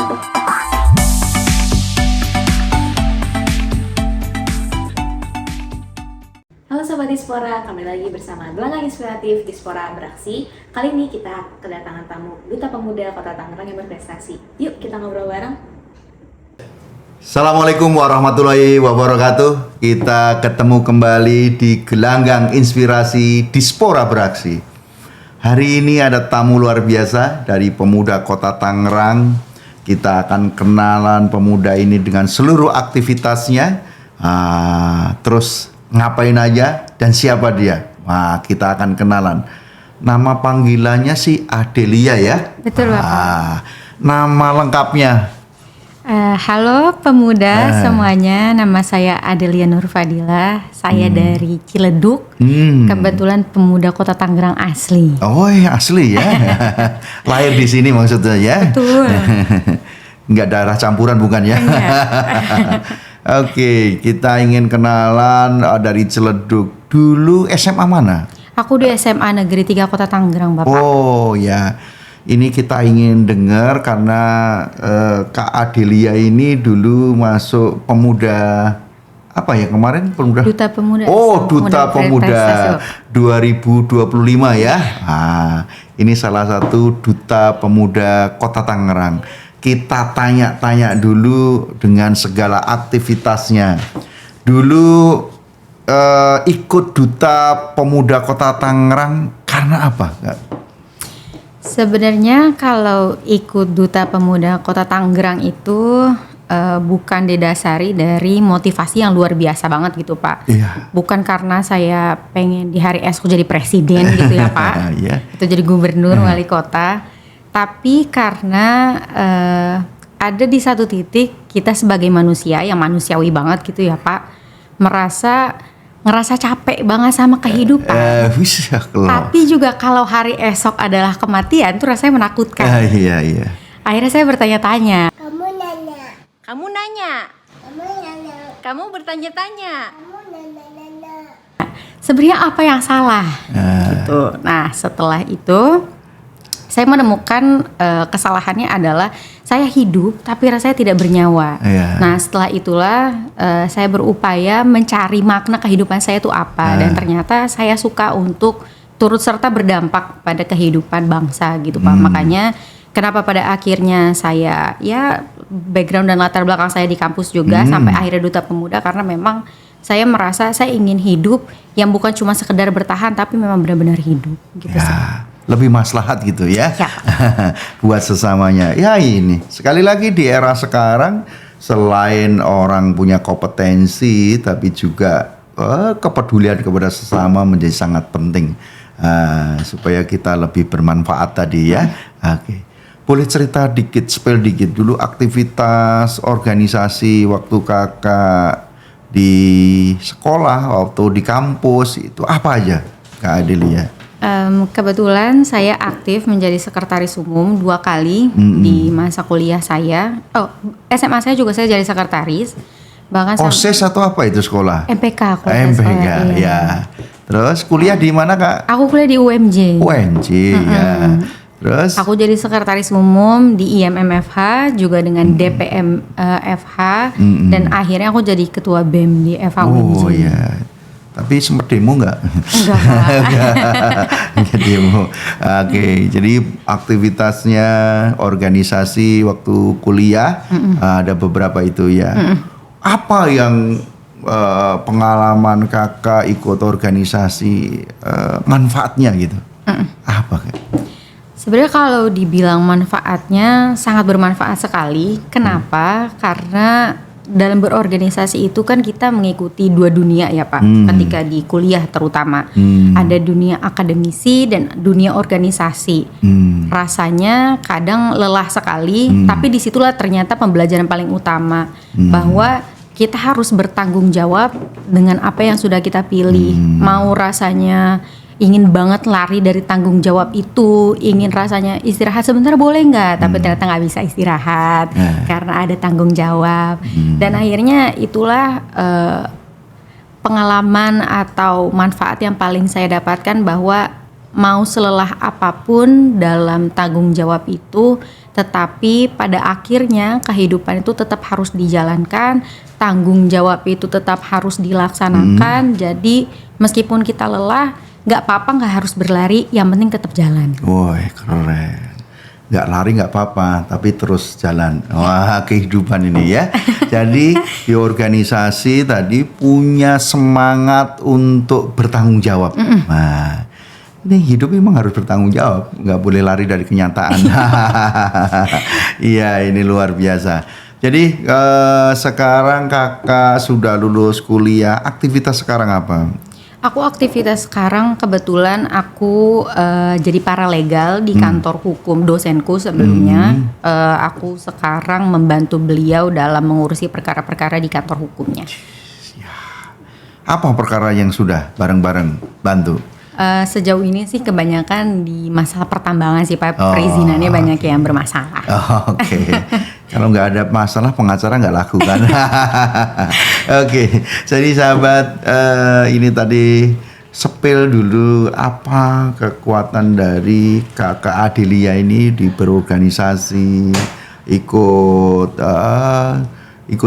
Halo Sobat Dispora, kembali lagi bersama Gelanggang Inspiratif Dispora Beraksi. Kali ini kita kedatangan tamu Duta Pemuda Kota Tangerang yang berprestasi. Yuk kita ngobrol bareng. Assalamualaikum warahmatullahi wabarakatuh. Kita ketemu kembali di Gelanggang Inspirasi Dispora Beraksi. Hari ini ada tamu luar biasa dari Pemuda Kota Tangerang. Kita akan kenalan pemuda ini dengan seluruh aktivitasnya. Terus ngapain aja dan siapa dia? Wah, kita akan kenalan. Nama panggilannya si Adelia ya? Betul Bapak. Nama lengkapnya? Halo pemuda semuanya, nama saya Adelia Nurfadila. Saya dari Ciledug. Kebetulan pemuda Kota Tangerang asli. Oh ya, asli ya. Lahir di sini maksudnya ya? Betul. Enggak darah campuran bukan ya? Oke, kita ingin kenalan dari Ciledug. Dulu SMA mana? Aku di SMA Negeri 3 Kota Tangerang, Bapak. Oh ya, ini kita ingin dengar karena Kak Adelia ini dulu masuk pemuda apa ya kemarin? Duta Pemuda. Oh, Duta Pemuda Pemuda 2025 ya. Ini salah satu Duta Pemuda Kota Tangerang. Kita tanya-tanya dulu dengan segala aktivitasnya. Dulu ikut Duta Pemuda Kota Tangerang karena apa? Sebenarnya kalau ikut Duta Pemuda Kota Tangerang itu bukan didasari dari motivasi yang luar biasa banget gitu Pak. Iya. Bukan karena saya pengen di hari esok jadi presiden gitu ya Pak. Iya. Atau jadi gubernur, wali kota. Tapi karena ada di satu titik kita sebagai manusia yang manusiawi banget gitu ya Pak, ngerasa capek banget sama kehidupan. Tapi juga kalau hari esok adalah kematian tuh rasanya menakutkan. Iya. Akhirnya saya bertanya-tanya. Kamu bertanya-tanya. Sebenarnya apa yang salah? Gitu. Nah setelah itu saya menemukan kesalahannya adalah saya hidup tapi rasanya tidak bernyawa. Nah setelah itulah saya berupaya mencari makna kehidupan saya itu apa. Dan ternyata saya suka untuk turut serta berdampak pada kehidupan bangsa gitu Pak. Makanya kenapa pada akhirnya saya ya background dan latar belakang saya di kampus juga sampai akhirnya Duta Pemuda, karena memang saya merasa saya ingin hidup yang bukan cuma sekedar bertahan tapi memang benar-benar hidup gitu sih. Lebih maslahat gitu ya, buat sesamanya. Ya ini sekali lagi di era sekarang selain orang punya kompetensi tapi juga kepedulian kepada sesama menjadi sangat penting supaya kita lebih bermanfaat tadi ya. Oke. Boleh cerita dikit, spill dikit dulu aktivitas organisasi waktu kakak di sekolah, waktu di kampus itu apa aja Kak Adelia? Kebetulan saya aktif menjadi sekretaris umum 2 kali di masa kuliah saya. SMA saya juga saya jadi sekretaris. Bahkan OSIS atau apa itu sekolah? MPK. MPK ya. Terus kuliah di mana Kak? Aku kuliah di UMJ. UMJ ya. Terus? Aku jadi sekretaris umum di IMMFH juga dengan DPM FH dan akhirnya aku jadi ketua BEM di FH UMJ. Oh iya. Tapi sempat demo nggak? Enggak demo. Oke, jadi aktivitasnya organisasi waktu kuliah ada beberapa itu ya. Apa yang pengalaman kakak ikut organisasi manfaatnya gitu? Apa Kak? Sebenarnya kalau dibilang manfaatnya sangat bermanfaat sekali. Kenapa? Karena dalam berorganisasi itu kan kita mengikuti 2 dunia ya Pak. Ketika di kuliah terutama ada dunia akademisi dan dunia organisasi. Rasanya kadang lelah sekali, tapi disitulah ternyata pembelajaran paling utama bahwa kita harus bertanggung jawab dengan apa yang sudah kita pilih. Mau rasanya ingin banget lari dari tanggung jawab itu, ingin rasanya istirahat sebentar boleh nggak, tapi ternyata nggak bisa istirahat karena ada tanggung jawab. Dan akhirnya itulah pengalaman atau manfaat yang paling saya dapatkan bahwa mau selelah apapun dalam tanggung jawab itu, tetapi pada akhirnya kehidupan itu tetap harus dijalankan, tanggung jawab itu tetap harus dilaksanakan. Jadi meskipun kita lelah, nggak apa-apa, nggak harus berlari, yang penting tetap jalan. Woi, keren. Nggak lari nggak apa-apa, tapi terus jalan. Wah, kehidupan ini ya. Jadi di organisasi tadi punya semangat untuk bertanggung jawab. Nah, ini hidup memang harus bertanggung jawab, nggak boleh lari dari kenyataan. Iya, ini luar biasa. Jadi sekarang kakak sudah lulus kuliah, aktivitas sekarang apa? Aku aktivitas sekarang kebetulan aku jadi paralegal di kantor hukum dosenku sebelumnya. Aku sekarang membantu beliau dalam mengurusi perkara-perkara di kantor hukumnya. Apa perkara yang sudah bareng-bareng bantu? Sejauh ini sih kebanyakan di masalah pertambangan sih Pak, perizinannya banyak yang bermasalah. Oke. Kalau nggak ada masalah pengacara nggak laku kan? Oke. Jadi sahabat, ini tadi sepil dulu apa kekuatan dari Kakak Adelia ini di berorganisasi, ikut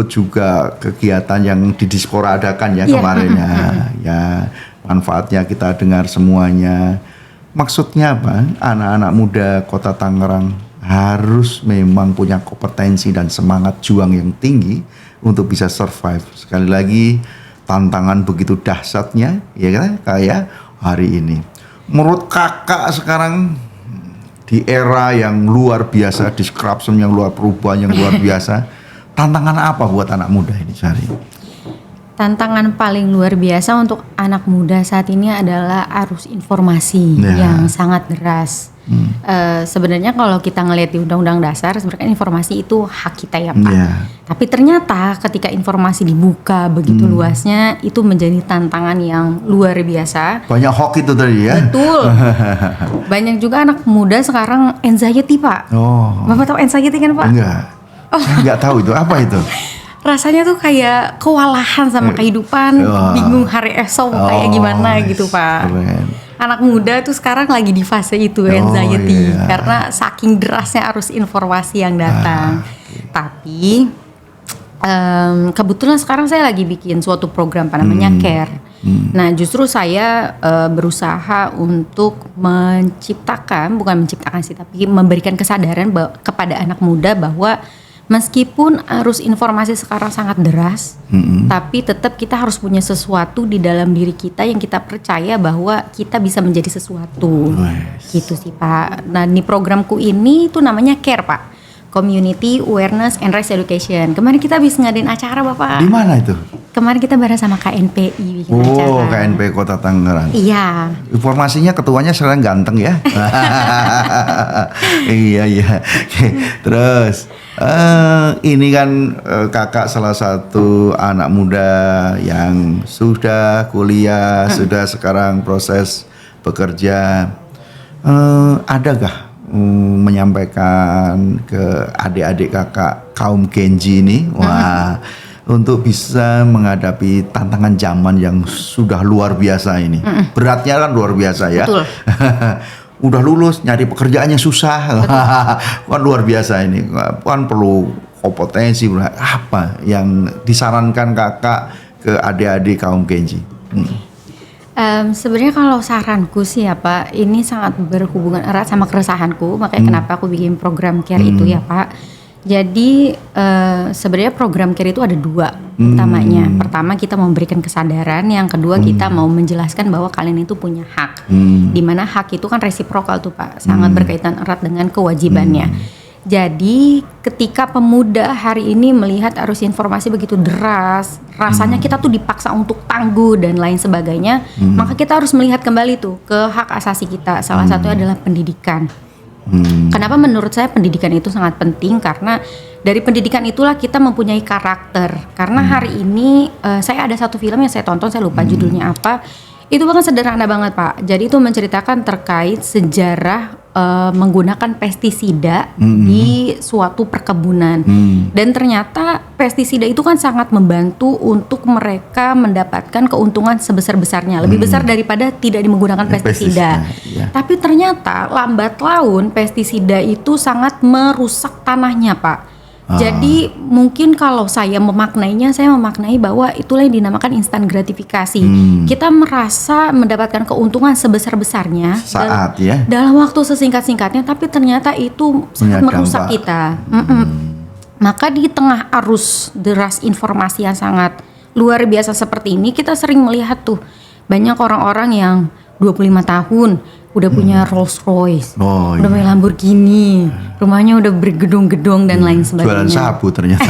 juga kegiatan yang di Dispora adakan ya kemarin ya. Manfaatnya kita dengar semuanya. Maksudnya apa? Anak-anak muda Kota Tangerang harus memang punya kompetensi dan semangat juang yang tinggi untuk bisa survive. Sekali lagi tantangan begitu dahsyatnya ya kan kayak hari ini. Menurut kakak sekarang di era yang luar biasa, disruption yang perubahan yang luar biasa, tantangan apa buat anak muda ini Sari? Tantangan paling luar biasa untuk anak muda saat ini adalah arus informasi yang sangat deras. Sebenarnya kalau kita ngelihat di Undang-Undang Dasar, sebenarnya informasi itu hak kita ya Pak. Tapi ternyata ketika informasi dibuka begitu luasnya, itu menjadi tantangan yang luar biasa. Banyak hoax itu tadi ya? Betul. Banyak juga anak muda sekarang anxiety Pak. Bapak tahu anxiety kan Pak? Enggak. Saya nggak tahu itu, apa itu? Rasanya tuh kayak kewalahan sama kehidupan, bingung hari esok kayak gimana gitu Pak. Keren. Anak muda tuh sekarang lagi di fase itu anxiety karena saking derasnya arus informasi yang datang. Tapi kebetulan sekarang saya lagi bikin suatu program namanya CARE. Nah justru saya berusaha untuk bukan menciptakan sih, tapi memberikan kesadaran kepada anak muda bahwa meskipun arus informasi sekarang sangat deras, tapi tetap kita harus punya sesuatu di dalam diri kita yang kita percaya bahwa kita bisa menjadi sesuatu. Gitu sih Pak. Nah di programku ini tuh namanya CARE Pak, Community Awareness and Rights Education. Kemarin kita habis ngadain acara Bapak. Di mana itu? Kemarin kita bareng sama KNPI bikin acara. KNPI Kota Tangerang. Iya. Informasinya ketuanya sekarang ganteng ya. Iya. Terus ini kan kakak salah satu anak muda yang sudah kuliah, sudah sekarang proses bekerja. Adakah menyampaikan ke adik-adik kakak kaum Genji ini, untuk bisa menghadapi tantangan zaman yang sudah luar biasa ini. Beratnya kan luar biasa ya. Betul. Udah lulus nyari pekerjaannya susah. Kan luar biasa ini. Kan perlu kompetensi apa yang disarankan kakak ke adik-adik kaum Genji? Sebenarnya kalau saranku sih ya Pak, ini sangat berhubungan erat sama keresahanku, makanya kenapa aku bikin program CARE itu ya Pak. Jadi sebenarnya program CARE itu ada dua utamanya. Pertama kita memberikan kesadaran, yang kedua kita mau menjelaskan bahwa kalian itu punya hak. Dimana hak itu kan resiprokal tuh Pak, sangat berkaitan erat dengan kewajibannya. Jadi ketika pemuda hari ini melihat arus informasi begitu deras, rasanya kita tuh dipaksa untuk tangguh dan lain sebagainya, maka kita harus melihat kembali tuh ke hak asasi kita. Salah satunya adalah pendidikan. Kenapa menurut saya pendidikan itu sangat penting? Karena dari pendidikan itulah kita mempunyai karakter. Karena hari ini saya ada satu film yang saya tonton, saya lupa judulnya apa. Itu bahkan sederhana banget Pak. Jadi itu menceritakan terkait sejarah menggunakan pestisida di suatu perkebunan. Dan ternyata pestisida itu kan sangat membantu untuk mereka mendapatkan keuntungan sebesar-besarnya, lebih besar daripada tidak menggunakan pestisida. Ya. Tapi ternyata lambat laun pestisida itu sangat merusak tanahnya, Pak. Jadi mungkin kalau saya memaknainya, saya memaknai bahwa itulah yang dinamakan instant gratifikasi. Kita merasa mendapatkan keuntungan sebesar-besarnya Saat dalam waktu sesingkat-singkatnya, tapi ternyata itu sangat merusak kita. Maka di tengah arus deras informasi yang sangat luar biasa seperti ini, kita sering melihat tuh banyak orang-orang yang 25 tahun udah punya Rolls Royce, udah punya Lamborghini, rumahnya udah bergedung-gedung dan lain sebagainya. Jualan sabu ternyata.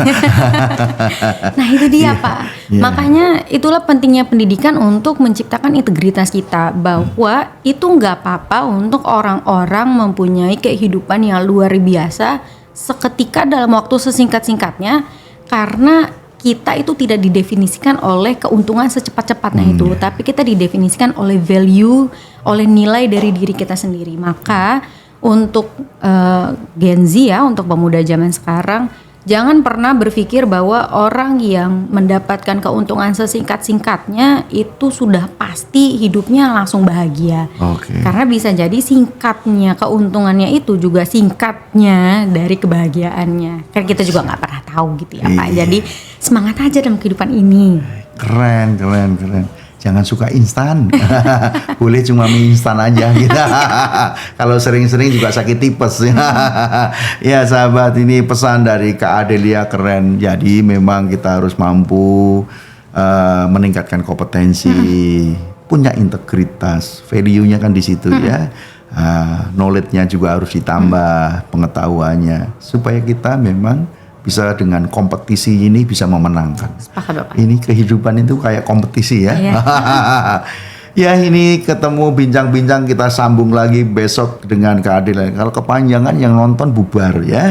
Nah itu dia Pak. Makanya itulah pentingnya pendidikan untuk menciptakan integritas kita, bahwa itu nggak apa-apa untuk orang-orang mempunyai kehidupan yang luar biasa seketika dalam waktu sesingkat-singkatnya, karena kita itu tidak didefinisikan oleh keuntungan secepat-cepatnya itu, tapi kita didefinisikan oleh value, oleh nilai dari diri kita sendiri. Maka untuk Gen Z ya, untuk pemuda zaman sekarang, jangan pernah berpikir bahwa orang yang mendapatkan keuntungan sesingkat-singkatnya itu sudah pasti hidupnya langsung bahagia. Karena bisa jadi singkatnya keuntungannya itu juga singkatnya dari kebahagiaannya. Kan kita juga nggak pernah tahu gitu ya Pak. Jadi semangat aja dalam kehidupan ini. Keren. Jangan suka instan. Boleh cuma mie instan aja gitu. Kalau sering-sering juga sakit tipes. Ya sahabat, ini pesan dari Kak Adelia, keren. Jadi memang kita harus mampu meningkatkan kompetensi, punya integritas, value-nya kan di situ ya. Knowledge-nya juga harus ditambah, pengetahuannya, supaya kita memang bisa dengan kompetisi ini bisa memenangkan. Sepakat Bapak. Ini kehidupan itu kayak kompetisi ya. Ya ini ketemu bincang-bincang, kita sambung lagi besok dengan keadilan. Kalau kepanjangan yang nonton bubar ya.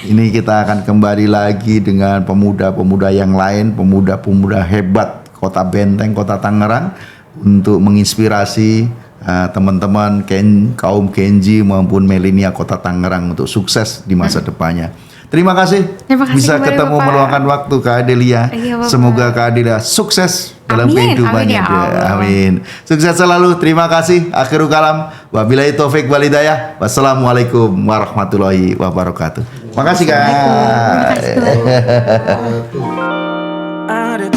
Ini kita akan kembali lagi dengan pemuda-pemuda yang lain, pemuda-pemuda hebat Kota Benteng, Kota Tangerang, untuk menginspirasi teman-teman kaum Gen Z maupun milenial Kota Tangerang untuk sukses di masa depannya. Terima kasih bisa ketemu Bapak. meluangkan waktu Kak Adelia. Iya, Semoga Kak Adelia sukses dalam kehidupannya. Amin ya Allah. Amin. Sukses selalu. Terima kasih. Akhirul kalam. Wabillahi taufik walhidayah. Wassalamualaikum warahmatullahi wabarakatuh. Makasih Kak. Terima kasih. Ada